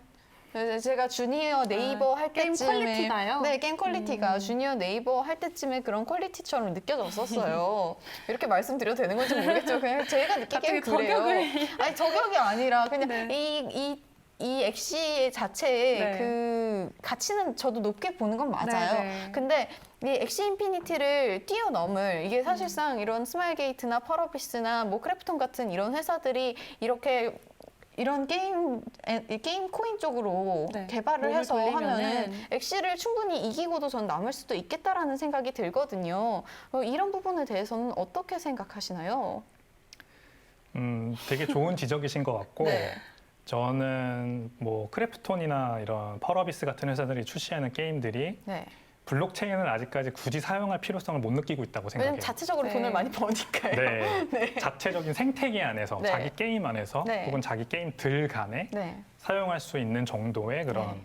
제가 주니어 네이버 할 게임 때쯤에 퀄리티가요? 네, 게임 퀄리티가 주니어 네이버 할 때쯤에 그런 퀄리티처럼 느껴졌었어요. 이렇게 말씀드려도 되는 건지 모르겠지만 그냥 제가 느끼기엔 갑자기 그래요. 저격을. 아니 저격이 아니라 그냥 네. 이 엑시 자체의 네. 그 가치는 저도 높게 보는 건 맞아요. 네. 근데 이 엑시 인피니티를 뛰어넘을 이게 사실상 이런 스마일게이트나 펄어비스나 뭐 크래프톤 같은 이런 회사들이 이런 게임 코인 쪽으로 네. 개발을 몸을 해서 돌리면은- 하면은 엑시를 충분히 이기고도 전 남을 수도 있겠다라는 생각이 들거든요. 이런 부분에 대해서는 어떻게 생각하시나요? 되게 좋은 지적이신 것 같고 네. 저는 뭐 크래프톤이나 이런 펄어비스 같은 회사들이 출시하는 게임들이 네. 블록체인을 아직까지 굳이 사용할 필요성을 못 느끼고 있다고 생각해요. 왜냐면 자체적으로 네. 돈을 많이 버니까요. 네. 자체적인 생태계 안에서 네. 자기 게임 안에서 네. 혹은 자기 게임들 간에 네. 사용할 수 있는 정도의 그런 네.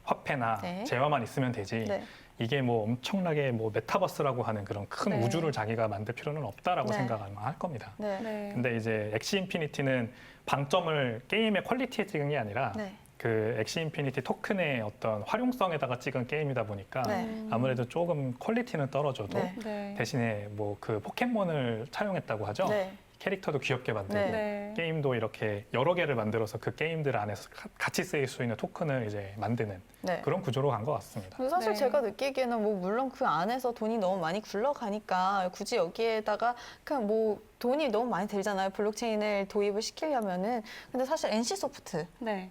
화폐나 네. 재화만 있으면 되지 네. 이게 뭐 엄청나게 뭐 메타버스라고 하는 그런 큰 네. 우주를 자기가 만들 필요는 없다라고 네. 생각을 할 겁니다. 네. 네. 근데 이제 엑시 인피니티는 방점을 게임의 퀄리티에 찍은 게 아니라 네. 그 엑시 인피니티 토큰의 어떤 활용성에다가 찍은 게임이다 보니까 네. 아무래도 조금 퀄리티는 떨어져도 네. 네. 대신에 뭐 그 포켓몬을 차용했다고 하죠. 네. 캐릭터도 귀엽게 만들고 네. 네. 게임도 이렇게 여러 개를 만들어서 그 게임들 안에서 같이 쓰일 수 있는 토큰을 이제 만드는 네. 그런 구조로 간 것 같습니다. 근데 사실 네. 제가 느끼기에는 뭐 물론 그 안에서 돈이 너무 많이 굴러가니까 굳이 여기에다가 그냥 뭐 돈이 너무 많이 들잖아요. 블록체인을 도입을 시키려면은. 근데 사실 NC소프트 네.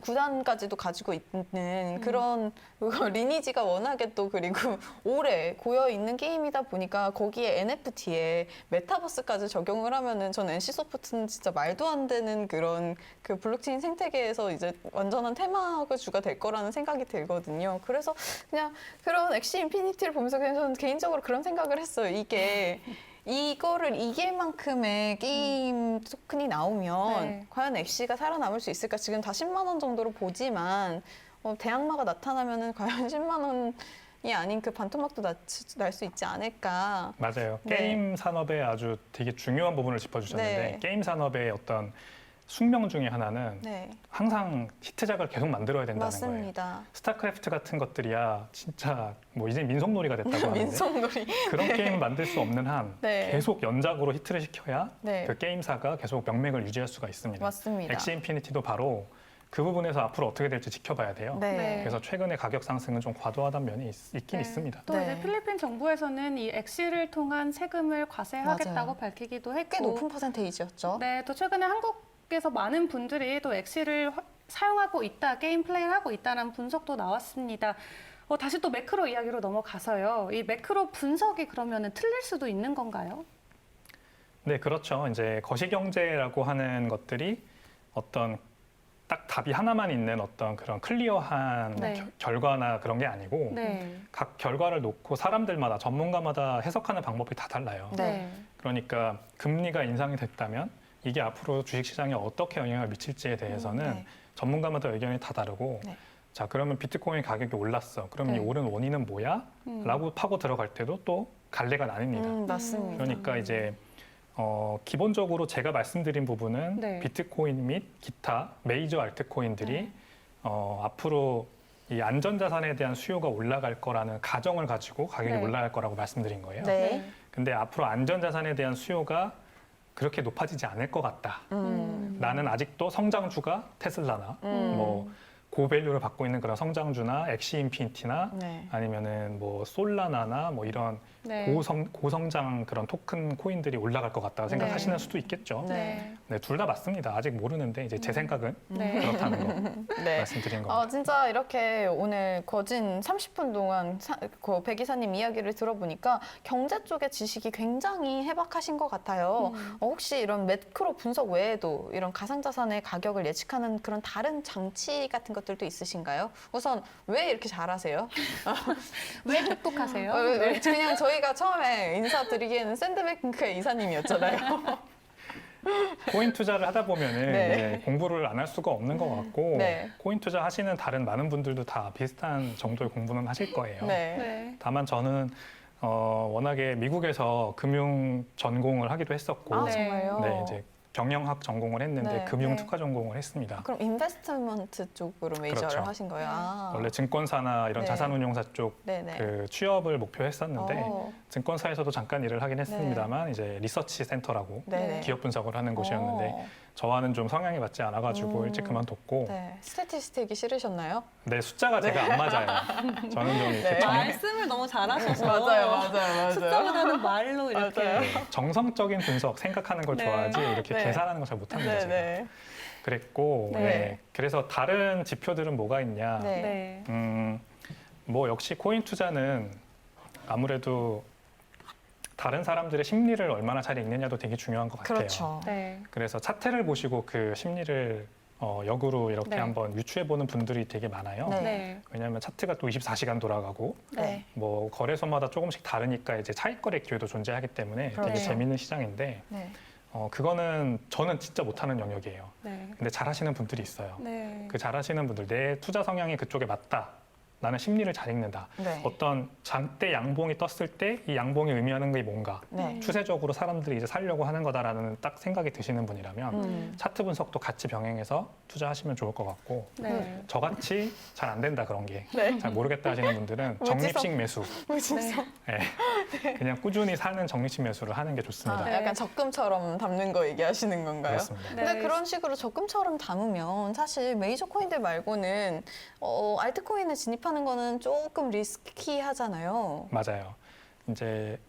구단까지도 가지고 있는 그런 리니지가 워낙에 또 그리고 오래 고여 있는 게임이다 보니까 거기에 NFT에 메타버스까지 적용을 하면은 전 NC소프트는 진짜 말도 안 되는 그런 그 블록체인 생태계에서 이제 완전한 테마주가 될 거라는 생각이 들거든요. 그래서 그냥 그런 엑시 인피니티를 보면서 그냥 저는 개인적으로 그런 생각을 했어요. 이거를 이길 만큼의 게임 토큰이 나오면 네. 과연 엑시가 살아남을 수 있을까? 지금 다 10만 원 정도로 보지만 대항마가 나타나면은 과연 10만 원이 아닌 그 반토막도 날 수 있지 않을까? 맞아요. 네. 게임 산업의 아주 되게 중요한 부분을 짚어주셨는데 네. 게임 산업의 어떤 숙명 중에 하나는 네, 항상 히트작을 계속 만들어야 된다는 거예요. 맞습니다. 스타크래프트 같은 것들이야 진짜 뭐 이제 민속놀이가 됐다고 하는데 민속놀이. 그런 게임을 만들 수 없는 한 네. 계속 연작으로 히트를 시켜야 네. 그 게임사가 계속 명맥을 유지할 수가 있습니다. 맞습니다. 엑시 인피니티도 바로 그 부분에서 앞으로 어떻게 될지 지켜봐야 돼요. 네. 네. 그래서 최근에 가격 상승은 좀 과도하다는 면이 있긴 네. 있습니다. 또 네. 이제 필리핀 정부에서는 이 엑시를 통한 세금을 과세하겠다고 맞아요. 밝히기도 했고, 꽤 높은 퍼센테이지였죠. 네, 또 최근에 한국에서 많은 분들이 또 엑시를 사용하고 있다, 게임 플레이를 하고 있다는 분석도 나왔습니다. 다시 또 매크로 이야기로 넘어가서요. 이 매크로 분석이 그러면은 틀릴 수도 있는 건가요? 네, 그렇죠. 이제 거시경제라고 하는 것들이 어떤 딱 답이 하나만 있는 어떤 그런 클리어한 네. 결과나 그런 게 아니고 네. 각 결과를 놓고 사람들마다 전문가마다 해석하는 방법이 다 달라요. 네. 그러니까 금리가 인상이 됐다면 이게 앞으로 주식시장에 어떻게 영향을 미칠지에 대해서는 네. 전문가마다 의견이 다 다르고 네. 자 그러면 비트코인 가격이 올랐어. 그러면 네. 이 오른 원인은 뭐야? 라고 파고 들어갈 때도 또 갈래가 나뉩니다. 맞습니다. 그러니까 이제 기본적으로 제가 말씀드린 부분은 네. 비트코인 및 기타 메이저 알트코인들이 네. 앞으로 이 안전자산에 대한 수요가 올라갈 거라는 가정을 가지고 가격이 네. 올라갈 거라고 말씀드린 거예요. 네. 근데 앞으로 안전자산에 대한 수요가 그렇게 높아지지 않을 것 같다. 나는 아직도 성장주가 테슬라나 뭐 고밸류를 받고 있는 그런 성장주나 엑시 인피니티나 네. 아니면은 뭐 솔라나나 뭐 이런 네. 고성장 그런 토큰 코인들이 올라갈 것 같다고 생각하시는 수도 있겠죠. 네. 네, 둘 다 맞습니다. 아직 모르는데 이제 제 생각은 네. 그렇다는 거 네. 말씀드린 겁니다. 진짜 이렇게 오늘 거진 30분 동안 백 이사님 이야기를 들어보니까 경제 쪽의 지식이 굉장히 해박하신 것 같아요. 혹시 이런 매크로 분석 외에도 이런 가상자산의 가격을 예측하는 그런 다른 장치 같은 것들도 있으신가요? 우선 왜 이렇게 잘하세요? 왜 똑똑하세요? 그냥 저희가 처음에 인사드리기에는 샌드뱅크의 이사님이었잖아요. 코인 투자를 하다 보면은 네. 이제 공부를 안 할 수가 없는 것 같고 네. 코인 투자 하시는 다른 많은 분들도 다 비슷한 정도의 공부는 하실 거예요. 네. 네. 다만 저는 워낙에 미국에서 금융 전공을 하기도 했었고 아, 네. 정말요? 네, 이제 경영학 전공을 했는데 네. 금융 네. 특화 전공을 했습니다. 그럼 인베스트먼트 쪽으로 메이저를 그렇죠. 하신 거예요? 아. 원래 증권사나 이런 네. 자산운용사 쪽 네네. 그 취업을 목표했었는데 어. 증권사에서도 잠깐 일을 하긴 했습니다만 이제 리서치 센터라고 네네. 기업 분석을 하는 곳이었는데 어. 저와는 좀 성향이 맞지 않아가지고 일찍 그만뒀고 네. 스태티스틱이 싫으셨나요? 네, 숫자가 제가 안 맞아요. 저는 좀 이렇게 네. 말씀을 너무 잘하셔서 맞아요. 숫자보다는 말로 이렇게 맞아요. 정성적인 분석, 생각하는 걸 네. 좋아하지 이렇게 네. 계산하는 걸 잘 못합니다. 제가. 네네. 그랬고 네. 네. 그래서 다른 지표들은 뭐가 있냐? 네. 네. 뭐 역시 코인 투자는 아무래도 다른 사람들의 심리를 얼마나 잘 읽느냐도 되게 중요한 것 같아요. 그렇죠. 네. 그래서 차트를 보시고 그 심리를 역으로 이렇게 네. 한번 유추해 보는 분들이 되게 많아요. 네. 네. 왜냐하면 차트가 또 24시간 돌아가고 네. 뭐 거래소마다 조금씩 다르니까 이제 차익 거래 기회도 존재하기 때문에 되게 그렇죠. 재밌는 시장인데 네. 그거는 저는 진짜 못하는 영역이에요. 네. 근데 잘하시는 분들이 있어요. 네. 그 잘하시는 분들 내 투자 성향이 그쪽에 맞다. 나는 심리를 잘 읽는다. 네. 어떤 장대 양봉이 떴을 때 이 양봉이 의미하는 게 뭔가 네. 추세적으로 사람들이 이제 살려고 하는 거다라는 딱 생각이 드시는 분이라면 차트 분석도 같이 병행해서 투자하시면 좋을 것 같고 네. 저같이 잘 안 된다 그런 게 네. 잘 모르겠다 하시는 분들은 무지성. 적립식 매수 무지성. 네. 그냥 꾸준히 사는 적립식 매수를 하는 게 좋습니다. 아, 약간 적금처럼 담는 거 얘기하시는 건가요? 그렇습니다. 근데 네. 그런 식으로 적금처럼 담으면 사실 메이저 코인들 말고는 알트코인에 진입하는 거는 조금 리스키하잖아요. 맞아요. 이제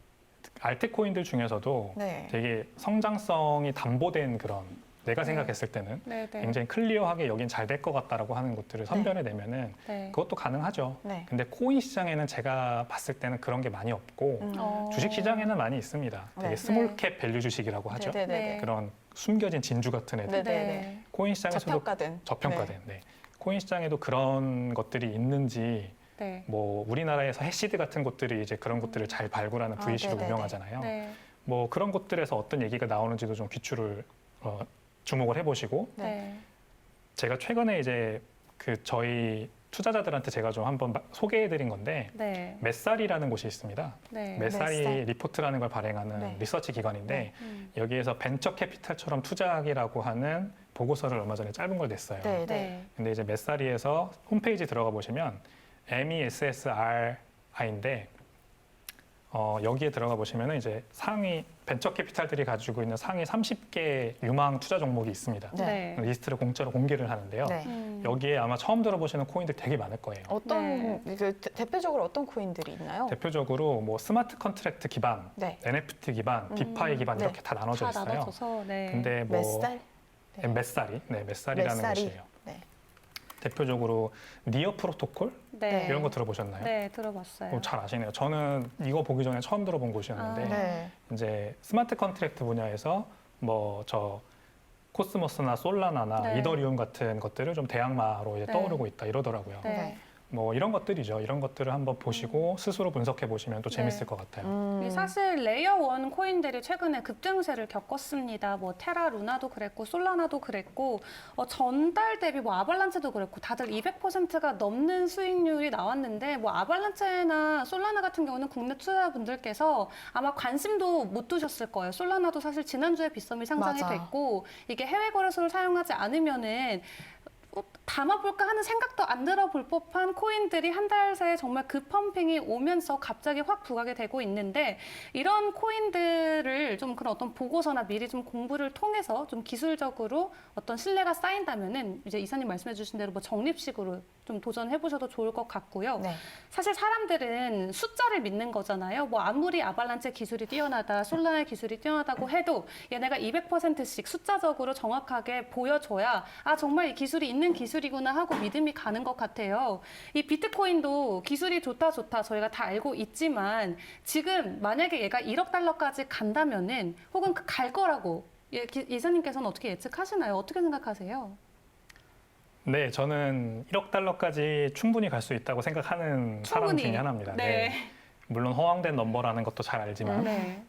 알트코인들 중에서도 네. 되게 성장성이 담보된 그런 내가 생각했을 때는 네. 네. 굉장히 클리어하게 여긴 잘 될 것 같다라고 하는 것들을 선별해내면은 네. 그것도 가능하죠. 네. 근데 코인 시장에는 제가 봤을 때는 그런 게 많이 없고 주식 시장에는 많이 있습니다. 되게 네. 스몰캡 밸류 주식이라고 하죠. 네네네. 네. 그런 숨겨진 진주 같은 애들. 네네네. 코인 시장에서도 저평가된. 저평가된. 네. 코인 시장에도 그런 것들이 있는지 네. 뭐 우리나라에서 해시드 같은 곳들이 이제 그런 곳들을 잘 발굴하는 아, VC로 네네네. 유명하잖아요. 네. 뭐 그런 곳들에서 어떤 얘기가 나오는지도 좀 귀추를 주목을 해보시고 네. 제가 최근에 이제 그 저희 투자자들한테 제가 좀 한번 소개해드린 건데 네. 메살이라는 곳이 있습니다. 네. 메살이 메살. 리포트라는 걸 발행하는 네. 리서치 기관인데 음. 여기에서 벤처 캐피탈처럼 투자하기라고 하는 보고서를 얼마 전에 짧은 걸 냈어요. 네. 네. 근데 이제 메살이에서 홈페이지 들어가 보시면 MESSRI인데 여기에 들어가 보시면 이제 상위 벤처 캐피탈들이 가지고 있는 상위 30개 유망 투자 종목이 있습니다. 네. 리스트를 공짜로 공개를 하는데요. 네. 여기에 아마 처음 들어보시는 코인들 되게 많을 거예요. 어떤 대표적으로 어떤 코인들이 있나요? 대표적으로 뭐 스마트 컨트랙트 기반, 네. NFT 기반, 디파이 기반 네. 이렇게 다 나눠져 다 있어요. 나눠져서 네. 근데 뭐 몇 살? 메살이라는 메살이? 곳이에요. 네. 대표적으로 니어 프로토콜 네. 이런 거 들어보셨나요? 네, 들어봤어요. 잘 아시네요. 저는 이거 보기 전에 처음 들어본 곳이었는데 네. 이제 스마트 컨트랙트 분야에서 뭐 저 코스모스나 솔라나나 네. 이더리움 같은 것들을 좀 대항마로 이제 네. 떠오르고 있다 이러더라고요. 네. 뭐 이런 것들이죠. 이런 것들을 한번 보시고 스스로 분석해 보시면 또 재밌을 네. 것 같아요. 이 사실 레이어 1 코인들이 최근에 급등세를 겪었습니다. 뭐 테라 루나도 그랬고 솔라나도 그랬고 전달 대비 뭐 아발란체도 그랬고 다들 200%가 넘는 수익률이 나왔는데 뭐 아발란체나 솔라나 같은 경우는 국내 투자자분들께서 아마 관심도 못 두셨을 거예요. 솔라나도 사실 지난주에 빗썸이 상장이 맞아. 됐고 이게 해외 거래소를 사용하지 않으면은 담아볼까 하는 생각도 안 들어볼 법한 코인들이 한 달 새에 정말 급펌핑이 오면서 갑자기 확 부각이 되고 있는데 이런 코인들을 좀 그런 어떤 보고서나 미리 좀 공부를 통해서 좀 기술적으로 어떤 신뢰가 쌓인다면은 이제 이사님 말씀해 주신 대로 뭐 적립식으로 좀 도전해 보셔도 좋을 것 같고요. 네. 사실 사람들은 숫자를 믿는 거잖아요. 뭐 아무리 아발란체 기술이 뛰어나다, 솔라나의 기술이 뛰어나다고 해도 얘네가 200%씩 숫자적으로 정확하게 보여줘야 아 정말 이 기술이 있는 기술이구나 하고 믿음이 가는 것 같아요. 이 비트코인도 기술이 좋다 저희가 다 알고 있지만 지금 만약에 얘가 1억 달러까지 간다면은 혹은 갈 거라고 이사님께서는 어떻게 예측하시나요? 어떻게 생각하세요? 네, 저는 1억 달러까지 충분히 갈 수 있다고 생각하는 사람 중에 하나입니다. 네. 물론 허황된 넘버라는 것도 잘 알지만 네.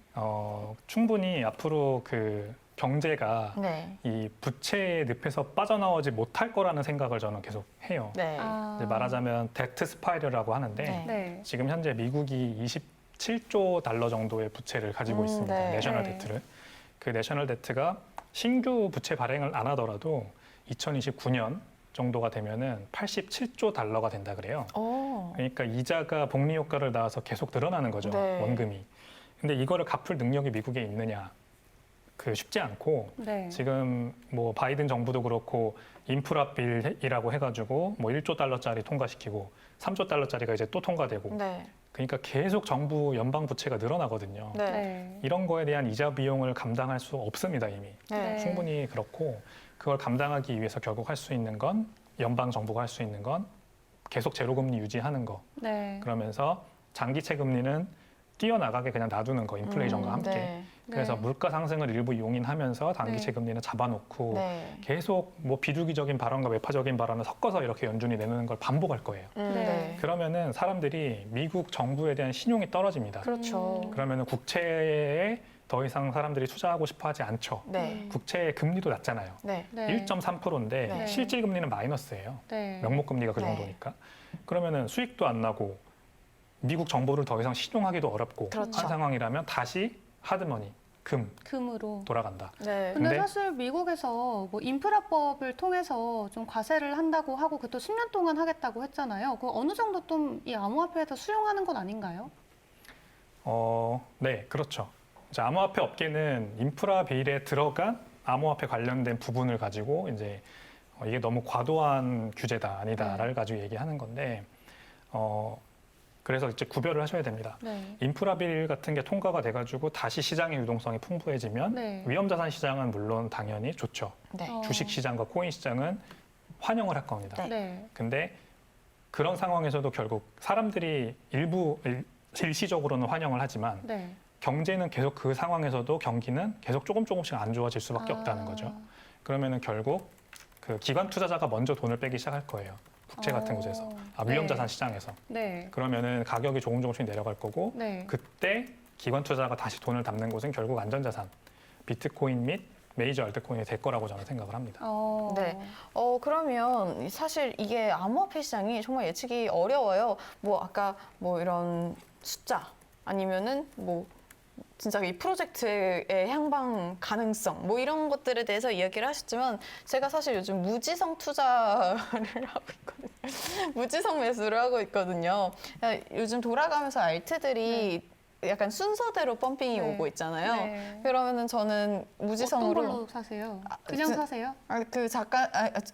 충분히 앞으로 그 경제가 네. 이 부채의 늪에서 빠져나오지 못할 거라는 생각을 저는 계속 해요. 네. 이제 말하자면 뎁트 스파이럴이라고 하는데 네. 네. 지금 현재 미국이 27조 달러 정도의 부채를 가지고 있습니다. 네. 내셔널 네. 데트를. 그 내셔널 데트가 신규 부채 발행을 안 하더라도 2029년 정도가 되면은 87조 달러가 된다 그래요. 오. 그러니까 이자가 복리 효과를 낳아서 계속 늘어나는 거죠. 네. 원금이. 근데 이거를 갚을 능력이 미국에 있느냐? 쉽지 않고 네. 지금 뭐 바이든 정부도 그렇고 인프라 빌이라고 해가지고 뭐 1조 달러짜리 통과시키고 3조 달러짜리가 이제 또 통과되고 네. 그러니까 계속 정부 연방 부채가 늘어나거든요. 네. 네. 이런 거에 대한 이자 비용을 감당할 수 없습니다 이미. 네. 충분히 그렇고 그걸 감당하기 위해서 결국 할 수 있는 건 연방 정부가 할 수 있는 건 계속 제로금리 유지하는 거. 네. 그러면서 장기채 금리는 뛰어나가게 그냥 놔두는 거 인플레이션과 함께. 네. 그래서 네. 물가 상승을 일부 용인하면서 단기채 네. 금리는 잡아놓고 네. 계속 뭐 비주기적인 발언과 외파적인 발언을 섞어서 이렇게 연준이 내놓는 걸 반복할 거예요. 네. 네. 그러면은 사람들이 미국 정부에 대한 신용이 떨어집니다. 그렇죠. 그러면은 국채에 더 이상 사람들이 투자하고 싶어 하지 않죠. 네. 국채의 금리도 낮잖아요. 네. 네. 1.3%인데 네. 실질 금리는 마이너스예요. 네. 명목 금리가 그 네. 정도니까. 그러면은 수익도 안 나고 미국 정부를 더 이상 신용하기도 어렵고 그렇죠. 한 상황이라면 다시 하드머니, 금 금으로. 돌아간다. 네. 근데 근데- 사실 미국에서 뭐 인프라법을 통해서 좀 과세를 한다고 하고 그것도 10년 동안 하겠다고 했잖아요. 그 어느 정도 좀 이 암호화폐에서 수용하는 건 아닌가요? 네, 그렇죠. 이제 암호화폐 업계는 인프라 빌에 들어간 암호화폐 관련된 부분을 가지고 이제 이게 너무 과도한 규제다 아니다를 가지고 얘기하는 건데 그래서 이제 구별을 하셔야 됩니다. 네. 인프라 빌 같은 게 통과가 돼가지고 다시 시장의 유동성이 풍부해지면 네. 위험자산 시장은 물론 당연히 좋죠. 네. 주식 시장과 코인 시장은 환영을 할 겁니다. 네. 네. 근데 그런 상황에서도 결국 사람들이 일시적으로는 환영을 하지만 네. 경제는 계속 그 상황에서도 경기는 계속 조금씩 안 좋아질 수밖에 없다는 거죠. 그러면은 결국 그 기관 투자자가 먼저 돈을 빼기 시작할 거예요. 국채 같은 곳에서. 위험자산 시장에서. 네. 그러면은 가격이 조금씩 내려갈 거고 네. 그때 기관 투자자가 다시 돈을 담는 곳은 결국 안전자산, 비트코인 및 메이저 알트코인이 될 거라고 저는 생각을 합니다. 네. 그러면 사실 이게 암호화폐 시장이 정말 예측이 어려워요. 뭐 아까 뭐 이런 숫자 아니면은 뭐 진짜 이 프로젝트의 향방 가능성 뭐 이런 것들에 대해서 이야기를 하셨지만 제가 사실 요즘 무지성 투자를 하고 있거든요. 무지성 매수를 하고 있거든요. 요즘 돌아가면서 알트들이 약간 순서대로 펌핑이 네. 오고 있잖아요. 네. 그러면은 저는 무지성으로 어떤 걸로 사세요? 그냥 그- 사세요?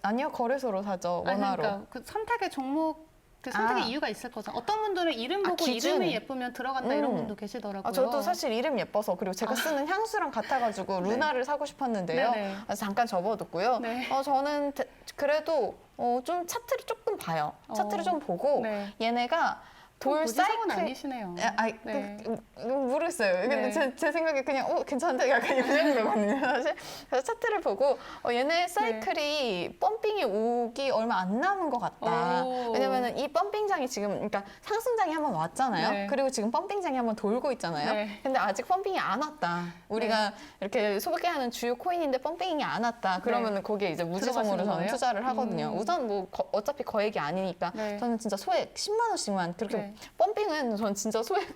아니요 거래소로 사죠. 원화로. 그러니까 그 선택의 종목 그 선택의 아. 이유가 있을 거죠. 어떤 분들은 이름 보고 기준. 이름이 예쁘면 들어간다 이런 분도 계시더라고요. 저도 사실 이름 예뻐서 그리고 제가 쓰는 향수랑 같아가지고 루나를 사고 싶었는데요. 네네. 그래서 잠깐 접어뒀고요. 네. 저는 그래도 좀 차트를 조금 봐요. 차트를 좀 보고 네. 얘네가 돌 무지성은 사이클 아니시네요. 네. 네. 모르겠어요. 근데 네. 제 생각에 그냥 괜찮은데 약간 이 정도거든요. 사실 그래서 차트를 보고 얘네 사이클이 펌핑이 오기 얼마 안 남은 것 같다. 오. 왜냐면은 이 펌핑장이 지금 그러니까 상승장이 한번 왔잖아요. 네. 그리고 지금 펌핑장이 한번 돌고 있잖아요. 네. 근데 아직 펌핑이 안 왔다. 우리가 이렇게 소개하는 주요 코인인데 펌핑이 안 왔다. 그러면은 거기에 이제 무지성으로 들어가시는 저는 거예요? 투자를 하거든요. 우선 뭐 어차피 거액이 아니니까 네. 저는 진짜 소액 10만 원씩만 그렇게 네. 펌핑은 전 진짜 소액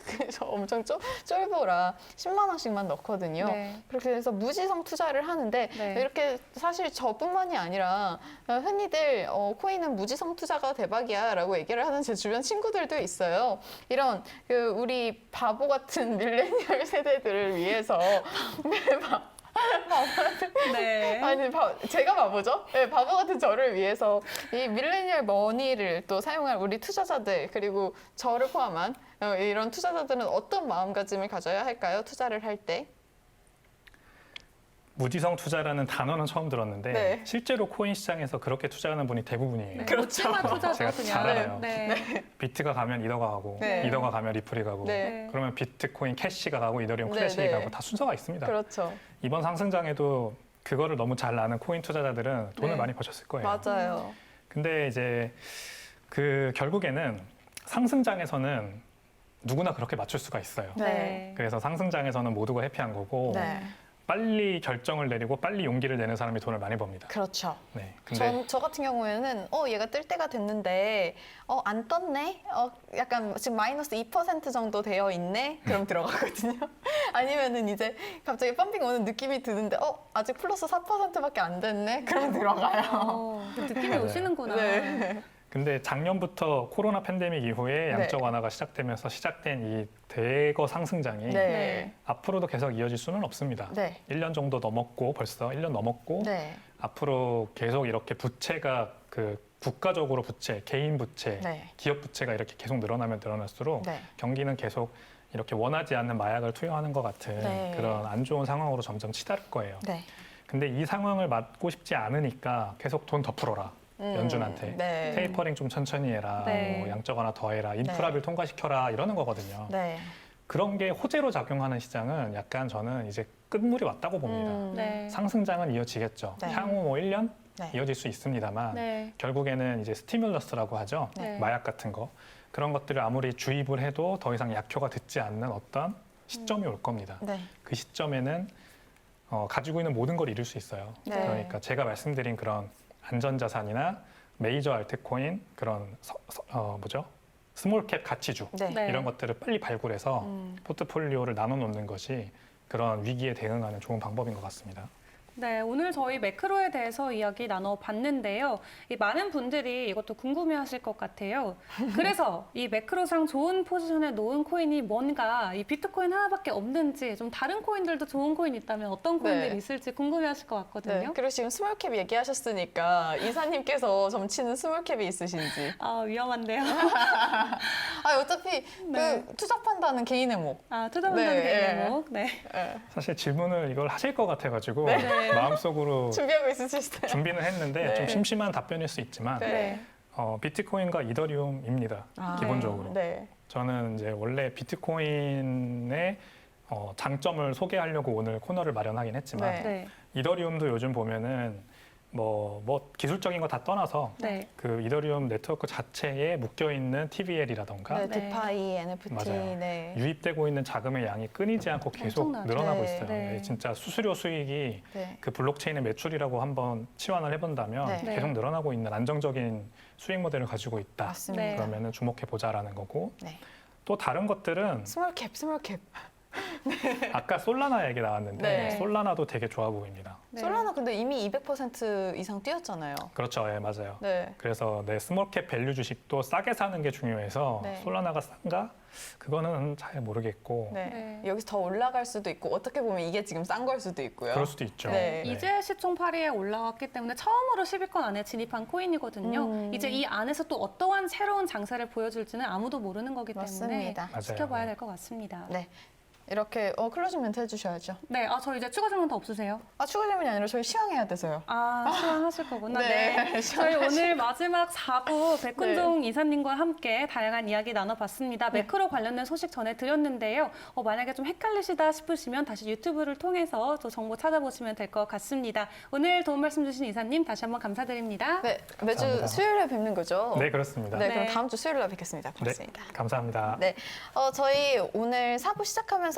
엄청 쫄보라 10만 원씩만 넣거든요. 네. 그렇게 해서 무지성 투자를 하는데 네. 이렇게 사실 저뿐만이 아니라 흔히들 코인은 무지성 투자가 대박이야라고 얘기를 하는 제 주변 친구들도 있어요. 이런 우리 바보 같은 밀레니얼 세대들을 위해서 네. 아니 제가 바보죠? 네, 바보 같은 저를 위해서 이 밀레니얼 머니를 또 사용할 우리 투자자들 그리고 저를 포함한 이런 투자자들은 어떤 마음가짐을 가져야 할까요? 투자를 할 때? 무지성 투자라는 단어는 처음 들었는데 네. 실제로 코인 시장에서 그렇게 투자하는 분이 대부분이에요. 네. 그렇죠. 묻지마 투자죠, 제가 그냥. 잘 알아요. 네. 비트가 가면 이더가 가고 네. 이더가 가면 리플이 가고 네. 그러면 비트코인 캐시가 가고 이더리움 네, 클래식이 네. 가고 다 순서가 있습니다. 그렇죠. 이번 상승장에도 그거를 너무 잘 아는 코인 투자자들은 돈을 네. 많이 버셨을 거예요. 맞아요. 근데 이제 그 결국에는 상승장에서는 누구나 그렇게 맞출 수가 있어요. 네. 그래서 상승장에서는 모두가 해피한 거고 네. 빨리 결정을 내리고 빨리 용기를 내는 사람이 돈을 많이 법니다. 그렇죠. 네. 근데 저 같은 경우에는 얘가 뜰 때가 됐는데 안 떴네? 약간 지금 마이너스 2% 정도 되어 있네? 그럼 들어가거든요. 아니면은 이제 갑자기 펌핑 오는 느낌이 드는데 아직 플러스 4%밖에 안 됐네? 그럼 들어가요. 그 느낌이 맞아요. 오시는구나. 네. 근데 작년부터 코로나 팬데믹 이후에 양적 네. 완화가 시작되면서 시작된 이 대거 상승장이 네. 앞으로도 계속 이어질 수는 없습니다. 네. 1년 정도 넘었고 벌써 1년 넘었고 네. 앞으로 계속 이렇게 부채가 그 국가적으로 부채, 개인 부채, 네. 기업 부채가 이렇게 계속 늘어나면 늘어날수록 네. 경기는 계속 이렇게 원하지 않는 마약을 투여하는 것 같은 네. 그런 안 좋은 상황으로 점점 치달을 거예요. 네. 근데 이 상황을 맞고 싶지 않으니까 계속 돈 더 풀어라. 연준한테 네. 테이퍼링 좀 천천히 해라, 네. 뭐 양적 완화 더 해라, 인프라를 통과시켜라 이러는 거거든요. 네. 그런 게 호재로 작용하는 시장은 약간 저는 이제 끝물이 왔다고 봅니다. 네. 상승장은 이어지겠죠. 네. 향후 뭐 1년 네. 이어질 수 있습니다만 네. 결국에는 이제 스티뮬러스라고 하죠. 네. 마약 같은 거. 그런 것들을 아무리 주입을 해도 더 이상 약효가 듣지 않는 어떤 시점이 올 겁니다. 네. 그 시점에는 가지고 있는 모든 걸 잃을 수 있어요. 네. 그러니까 제가 말씀드린 그런 안전자산이나 메이저 알트코인 그런 스몰캡 가치주 네. 네. 이런 것들을 빨리 발굴해서 포트폴리오를 나눠 놓는 것이 그런 위기에 대응하는 좋은 방법인 것 같습니다. 네, 오늘 저희 매크로에 대해서 이야기 나눠봤는데요. 이 많은 분들이 이것도 궁금해하실 것 같아요. 그래서 이 매크로상 좋은 포지션에 놓은 코인이 뭔가 이 비트코인 하나밖에 없는지 좀 다른 코인들도 좋은 코인 있다면 어떤 코인들이 네. 있을지 궁금해하실 것 같거든요. 네. 그리고 지금 스몰캡 얘기하셨으니까 이사님께서 점치는 스몰캡이 있으신지. 아, 위험한데요. 어차피 네. 그 투자 판단은 개인의 목. 아, 투자분들 네. 개목. 네. 네. 사실 질문을 이걸 하실 것 같아가지고 네. 마음속으로 준비하고 있으시죠? 준비는 했는데 네. 좀 심심한 답변일 수 있지만 네. 비트코인과 이더리움입니다. 기본적으로. 네. 저는 이제 원래 비트코인의 장점을 소개하려고 오늘 코너를 마련하긴 했지만 네. 네. 이더리움도 요즘 보면은 뭐 기술적인 거 다 떠나서 네. 그 이더리움 네트워크 자체에 묶여 있는 TVL이라던가 네. 네. 디파이, NFT. 맞아요. 네. 유입되고 있는 자금의 양이 끊이지 않고 계속 엄청나죠. 늘어나고 네. 있어요. 네. 진짜 수수료 수익이 네. 그 블록체인의 매출이라고 한번 치환을 해본다면 네. 계속 늘어나고 있는 안정적인 수익 모델을 가지고 있다. 맞습니다. 네. 그러면은 주목해 보자라는 거고 네. 또 다른 것들은 스몰캡. 아까 솔라나 얘기 나왔는데 네. 솔라나도 되게 좋아 보입니다. 네. 솔라나 근데 이미 200% 이상 뛰었잖아요. 그렇죠, 예, 맞아요. 네. 그래서 내 스몰캡 밸류 주식도 싸게 사는 게 중요해서 네. 솔라나가 싼가? 그거는 잘 모르겠고 네. 네. 여기서 더 올라갈 수도 있고 어떻게 보면 이게 지금 싼 걸 수도 있고요. 그럴 수도 있죠. 네. 이제 시총 8위에 올라왔기 때문에 처음으로 10위권 안에 진입한 코인이거든요. 음. 이제 이 안에서 또 어떠한 새로운 장세를 보여줄지는 아무도 모르는 거기 때문에 맞습니다. 맞아요. 지켜봐야 될 것 같습니다. 네. 이렇게 클로징 멘트 해주셔야죠. 네, 저 이제 추가 질문 더 없으세요? 추가 질문이 아니라 저희 시황해야 돼서요. 시원하실 거구나. 네, 네. 저희 오늘 마지막 4부 백훈종 이사님과 함께 다양한 이야기 나눠봤습니다. 매크로 관련된 소식 전해드렸는데요. 만약에 좀 헷갈리시다 싶으시면 다시 유튜브를 통해서 또 정보 찾아보시면 될 것 같습니다. 오늘 도움 말씀 주신 이사님 다시 한번 감사드립니다. 네, 매주 감사합니다. 수요일에 뵙는 거죠? 네, 그렇습니다. 네, 네. 그럼 다음 주 수요일에 뵙겠습니다. 네, 고맙습니다. 감사합니다. 네, 저희 오늘 4부 시작하면서